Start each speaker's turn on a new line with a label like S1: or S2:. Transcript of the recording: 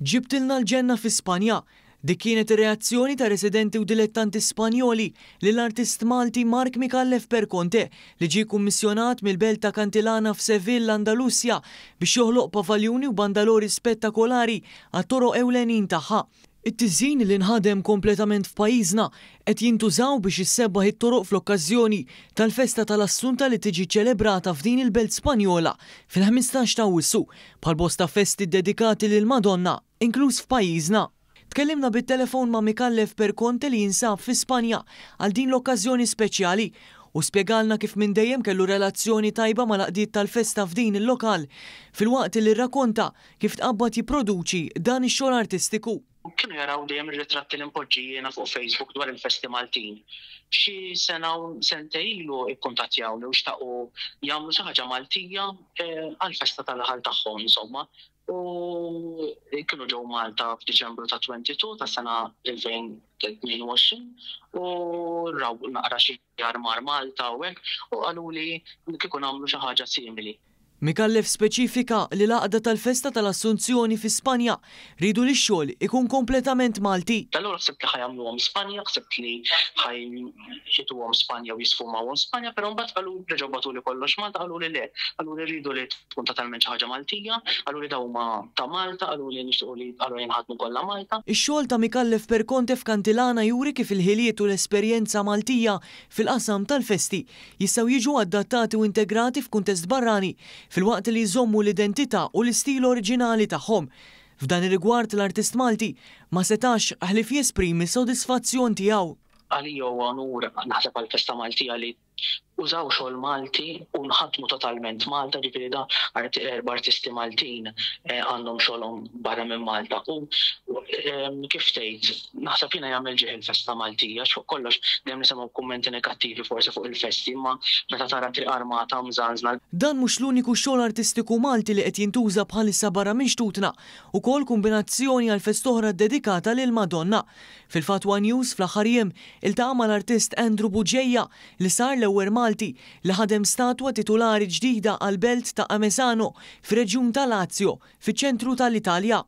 S1: Ġibtilna l-ġenna fi Spanja. Dik kienet ir-reazzjoni ta' residenti u dilettanti Spanjoli lill-artist Malti Marc Micallef Perconte li ġie kummissjonat mill-belt ta' Cantillana f'Sevilla, Andalusja biex joħloq pavaljuni u bandalori spettakolari għat-toroq ewlenin tagħha. It-tiżjin li nħadem kompletament f'pajjiżna qed jintużaw biex issebbaħ it-toroq fl-okkażjoni tal-festa tal-Assunta li tiġi ċelebrata f'din il-belt Spanjola fil-15 ta' Awwissu bħal bosta festi dedikati lil Madonna, inkluż f'pajjiżna. Tkellimna bit-telefon ma' Micallef Perconte li jinsab fi Spanja għal din l-okkażjoni speċjali u spjegalna kif minn dejjem kellu relazzjoni tajba ma' laqdiet tal-festa f'din il-lokal fil-waqt li rrakkonta kif tqabbad jipproduċi dan ix-xogħol artistiku.
S2: Kienu jaraw dejjem ir-ritratti li mpoġġijina fuq Facebook dwar il-festi Maltin. Xi sena u sentej ilu ikkuntattjawni u xtaqu jagħmlu xi ħaġa Maltija għall-festa tal-aħħar tagħhom insomma. U kienu ġew Malta f'Diċembru ta' 22 ta' sena 2022 u raw naqra xi armar Malta u hekk u qaluli kieku nagħmlu xi ħaġa simili.
S1: Micallef speċifika li l-għaqda tal-festa tal-Assunzjoni fi Spanja ridu li x-xogħol ikun kompletament Malti.
S2: Allura ħsibt li ħajamluhom Spanja, ħsibt li ħajħituhom Spanja u jisfumawhom Spanja, però mbagħad qalu reġgħu batuli kollox Malta, qalu li le, qalu li rridu li tkun totalment xi ħaġa Maltija, qalu li dawn ta' Malta, qalu li nixtiequ li qalu jinħadmu kollha Malta.
S1: Ix-xogħol ta' Micallef Perconte f'Cantillana juri kif il-ħiliet u l-esperjenza Maltija fil-qasam tal-festi jistgħu jiġu adattati u integrati f'kuntest barrani fil-waqt li jżommu l-identità u l-istil oriġinali tagħhom. F'dan ir-rigward l-artist Malti ma setax ħlief jesprimi s-sodisfazzjon tiegħu.
S2: Għalija huwa onur naħseb għall-festa Maltija li użaw xogħol Malti u nħadmu totalment Malta, ġifieri da erba' artisti Maltin għandhom xogħolhom barra minn Malta. U kif tgħid, naħseb jiena jagħmel ġieħ il-festa Maltija, kollox dejjem nisimgħu kummenti negattivi forsi fuq il-festi, imma meta tara triq armata mżanżla.
S1: Dan mhux l-uniku xogħol artistiku Malti li qed jintuża bħalissa barra minn xtutna, ukoll kombinazzjoni għal fest oħra dedikata lil Madonna. Fil-Fatwa News fl-aħħar jiem iltaqa' mal-artist Andrew Buġejja li sar l-ewwel Malti li ħadem statwa titolari ġdida għal belt ta' Amesano fir-reġjun ta' Lazio, fiċ-ċentru tal-Italja.